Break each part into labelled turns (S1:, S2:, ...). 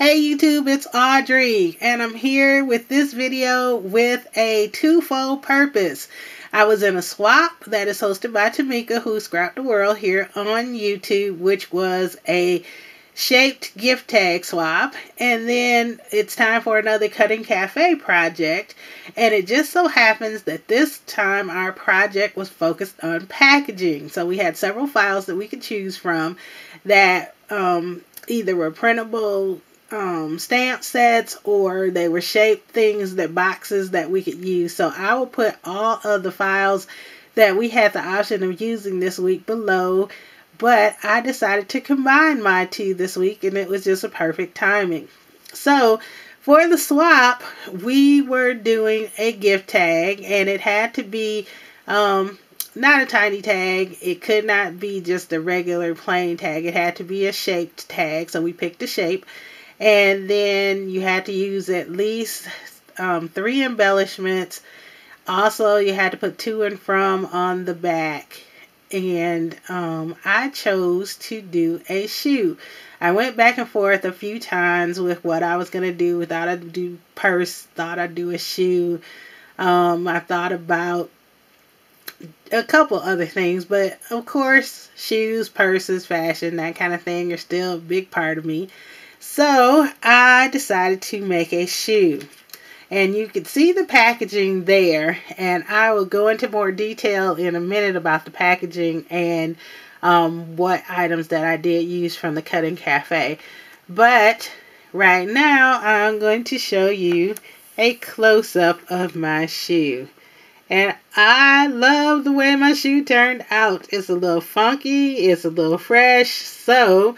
S1: Hey YouTube, it's Audrey, and I'm here with this video with a twofold purpose. I was in a swap that is hosted by Tamika, who Scrapdaworld here on YouTube, which was a shaped gift tag swap, and then it's time for another Cutting Cafe project, and it just so happens that this time our project was focused on packaging. So we had several files that we could choose from that either were printable stamp sets, or they were shaped things, that boxes that we could use. So I will put all of the files that we had the option of using this week below, but I decided to combine my two this week, and it was just a perfect timing. So for the swap, we were doing a gift tag, and it had to be not a tiny tag. It could not be just a regular plain tag. It had to be a shaped tag, so we picked a shape. And then you had to use at least 3 embellishments. Also, you had to put to and from on the back. And I chose to do a shoe. I went back and forth a few times with what I was going to do. Thought I'd do purse, thought I'd do a shoe. I thought about a couple other things, but of course, shoes, purses, fashion, that kind of thing are still a big part of me. So I decided to make a shoe, and you can see the packaging there, and I will go into more detail in a minute about the packaging and what items that I did use from the Cutting Cafe. But right now I'm going to show you a close-up of my shoe. And I love the way my shoe turned out. It's a little funky, it's a little fresh. So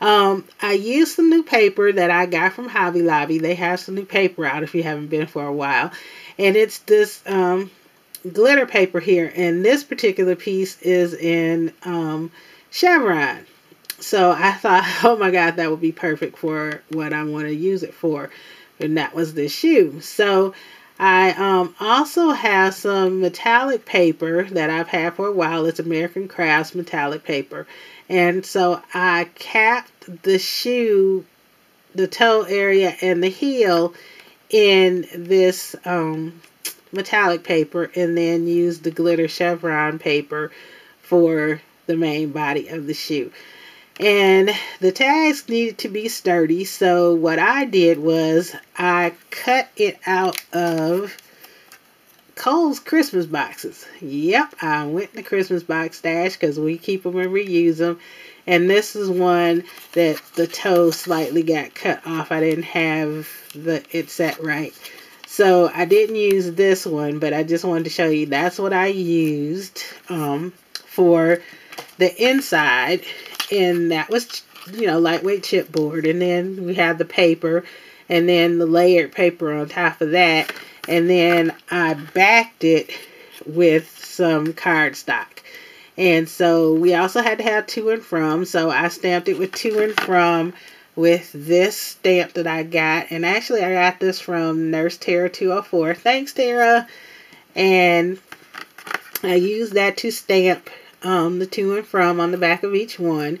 S1: I used some new paper that I got from Hobby Lobby. They have some new paper out if you haven't been for a while. And it's this glitter paper here. And this particular piece is in chevron. So I thought, oh my God, that would be perfect for what I want to use it for. And that was this shoe. So I also have some metallic paper that I've had for a while. It's American Crafts metallic paper. And so I capped the shoe, the toe area and the heel in this metallic paper, and then used the glitter chevron paper for the main body of the shoe. And the tags needed to be sturdy, so what I did was I cut it out of Kohl's Christmas boxes. Yep, I went to Christmas box stash because we keep them and reuse them. And this is one that the toe slightly got cut off. I didn't have it set right. So I didn't use this one, but I just wanted to show you that's what I used for the inside. And that was, lightweight chipboard. And then we have the paper, and then the layered paper on top of that. And then I backed it with some cardstock. And so we also had to have to and from. So I stamped it with to and from with this stamp that I got. And actually I got this from Nurse Tara 204. Thanks, Tara. And I used that to stamp the to and from on the back of each one.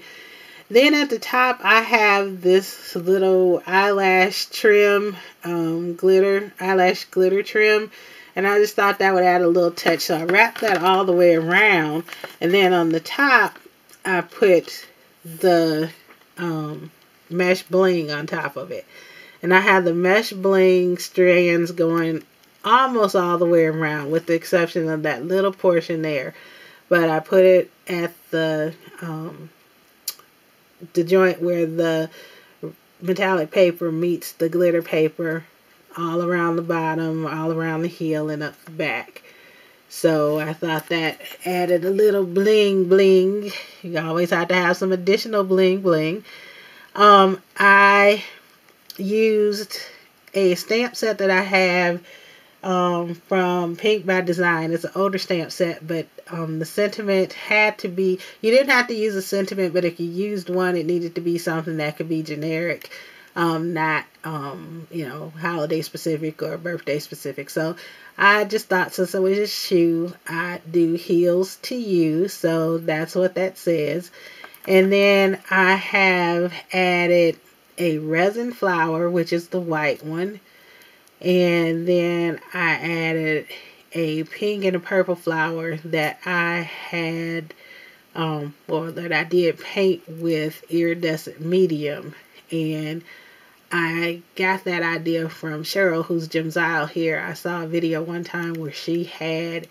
S1: Then at the top, I have this little eyelash trim, eyelash glitter trim. And I just thought that would add a little touch. So I wrapped that all the way around. And then on the top, I put the mesh bling on top of it. And I have the mesh bling strands going almost all the way around, with the exception of that little portion there. But I put it at the joint where the metallic paper meets the glitter paper, all around the bottom, all around the heel, and up the back. So I thought that added a little bling bling. You always have to have some additional bling bling. I used a stamp set that I have from Pink by Design. It's an older stamp set, but the sentiment had to be, you didn't have to use a sentiment, but if you used one, it needed to be something that could be generic, not holiday specific or birthday specific. So I just thought, since it was a shoe, I'd do heels to you. So that's what that says. And then I have added a resin flower, which is the white one. And then I added a pink and a purple flower that I had, or that I did paint with iridescent medium. And I got that idea from Cheryl, who's Jim's Isle here. I saw a video one time where she had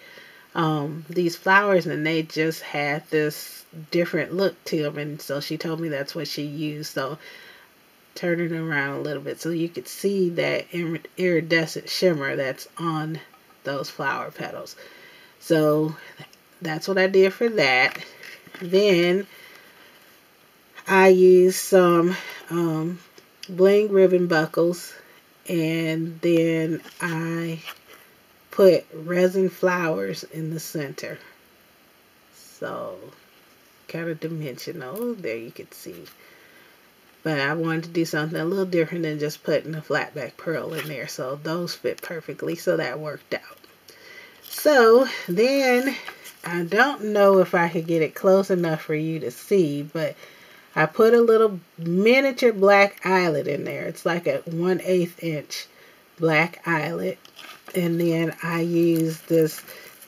S1: these flowers and they just had this different look to them. And so she told me that's what she used. So turn it around a little bit so you could see that iridescent shimmer that's on those flower petals. So that's what I did for that. Then I used some bling ribbon buckles, and then I put resin flowers in the center. So kind of dimensional. There you can see. But I wanted to do something a little different than just putting a flat back pearl in there. So those fit perfectly. So that worked out. So then, I don't know if I could get it close enough for you to see, but I put a little miniature black eyelet in there. It's like a 1/8 inch black eyelet. And then I used this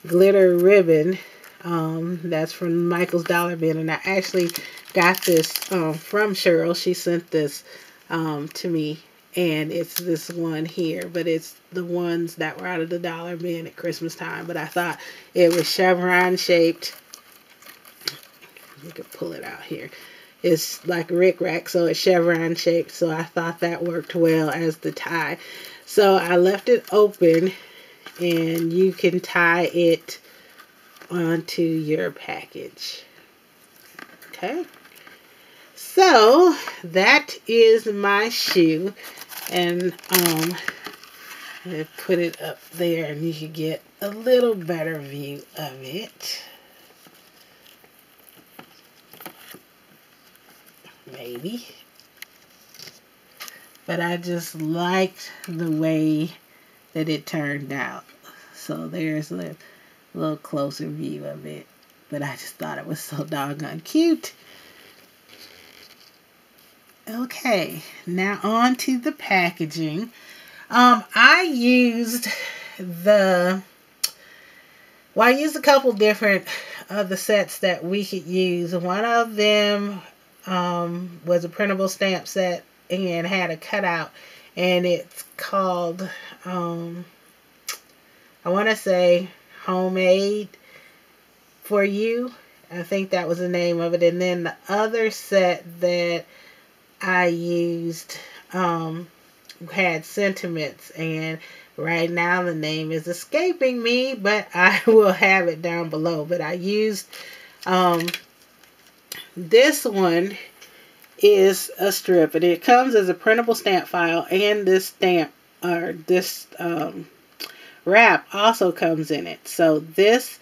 S1: glitter ribbon that's from Michael's Dollar Bin. And I actually got this from Cheryl. She sent this to me. And it's this one here. But it's the ones that were out of the Dollar Bin at Christmas time. But I thought it was chevron shaped. You can pull it out here. It's like rickrack, so it's chevron shaped. So I thought that worked well as the tie. So I left it open, and you can tie it onto your package. Okay. So that is my shoe, and I put it up there, and you can get a little better view of it. Maybe. But I just liked the way that it turned out. So there's a little closer view of it. But I just thought it was so doggone cute. Okay, now on to the packaging. I used a couple different of the sets that we could use. One of them was a printable stamp set and had a cutout, and it's called I want to say Homemade for You. I think that was the name of it. And then the other set that I used had sentiments, and right now the name is escaping me, but I will have it down below. But I used this one is a strip, and it comes as a printable stamp file, and this stamp, or this wrap also comes in it. So this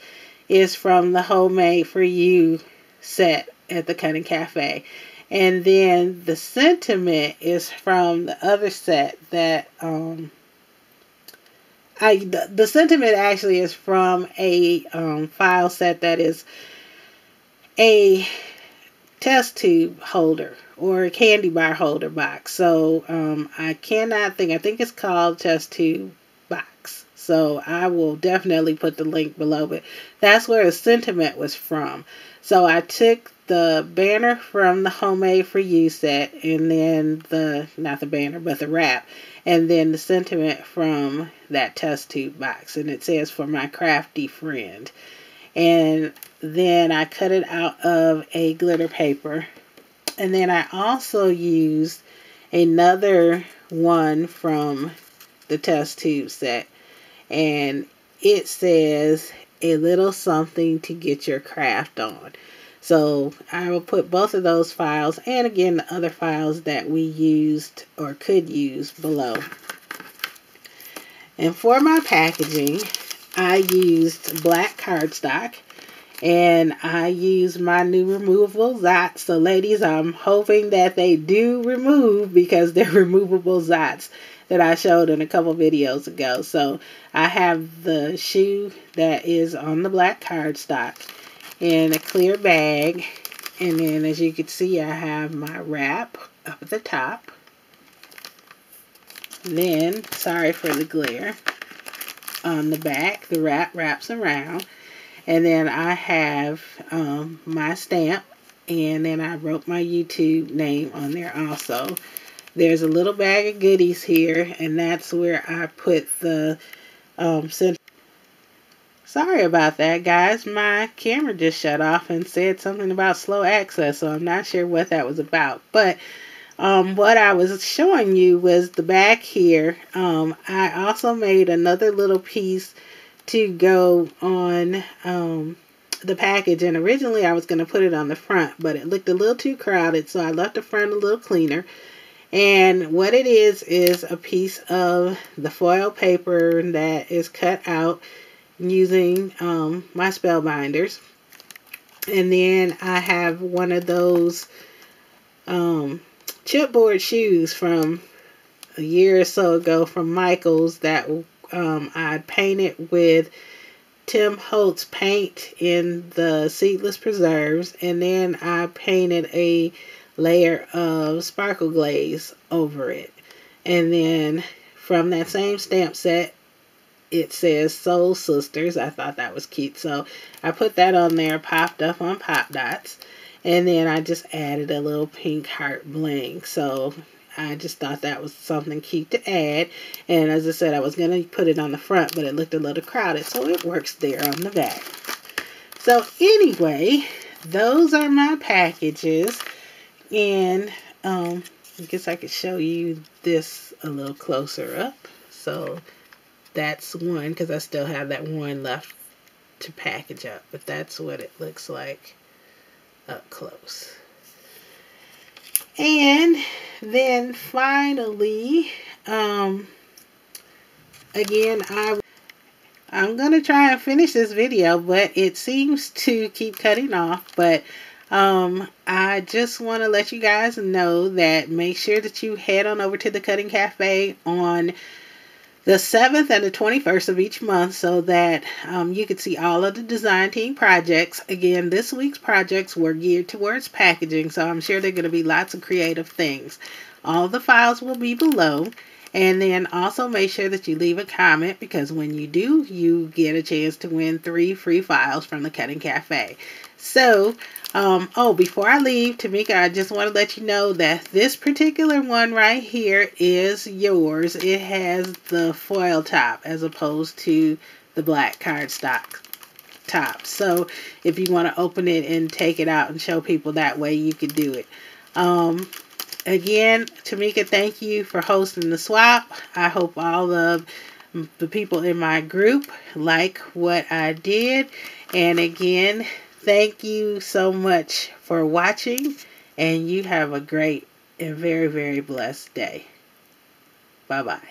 S1: is from the Homemade for You set at the Cutting Cafe. And then the sentiment is from the other set that the sentiment actually is from a file set that is a test tube holder or a candy bar holder box. So I think it's called test tube box. So I will definitely put the link below, but that's where the sentiment was from. So I took the banner from the Homemade for You set, and then not the banner, but the wrap, and then the sentiment from that test tube box, and it says, "For my crafty friend." And then I cut it out of a glitter paper. And then I also used another one from the test tube set. And it says, "A little something to get your craft on." So I will put both of those files, and again the other files that we used or could use, below. And for my packaging, I used black cardstock, and I used my new removable Zots. So ladies, I'm hoping that they do remove, because they're removable Zots that I showed in a couple videos ago. So I have the shoe that is on the black cardstock in a clear bag, and then as you can see, I have my wrap up at the top. Then, sorry for the glare, on the back, the wrap wraps around. And then I have my stamp. And then I wrote my YouTube name on there also. There's a little bag of goodies here. And that's where I put the Sorry about that, guys. My camera just shut off and said something about slow access. So I'm not sure what that was about. But what I was showing you was the back here. I also made another little piece to go on the package, and originally I was going to put it on the front, but it looked a little too crowded, so I left the front a little cleaner. And what it is a piece of the foil paper that is cut out using my spellbinders. And then I have one of those chipboard shoes from a year or so ago from Michael's that I painted with Tim Holtz paint in the seedless preserves, and then I painted a layer of sparkle glaze over it. And then from that same stamp set, it says Soul Sisters. I thought that was cute, so I put that on there, popped up on Pop Dots, and then I just added a little pink heart bling. So I just thought that was something cute to add. And as I said, I was going to put it on the front, but it looked a little crowded, so it works there on the back. So anyway, those are my packages. And I guess I could show you this a little closer up. So that's one, because I still have that one left to package up. But that's what it looks like up close. And then finally, again, I'm going to try and finish this video, but it seems to keep cutting off. But I just want to let you guys know that make sure that you head on over to the Cutting Cafe on the 7th and the 21st of each month, so that you can see all of the design team projects. Again, this week's projects were geared towards packaging, so I'm sure there are going to be lots of creative things. All the files will be below. And then also make sure that you leave a comment, because when you do, you get a chance to win 3 free files from the Cutting Cafe. So, before I leave, Tamika, I just want to let you know that this particular one right here is yours. It has the foil top as opposed to the black cardstock top. So, if you want to open it and take it out and show people that way, you could do it. Again, Tamika, thank you for hosting the swap. I hope all of the people in my group like what I did. And again, thank you so much for watching. And you have a great and very, very blessed day. Bye-bye.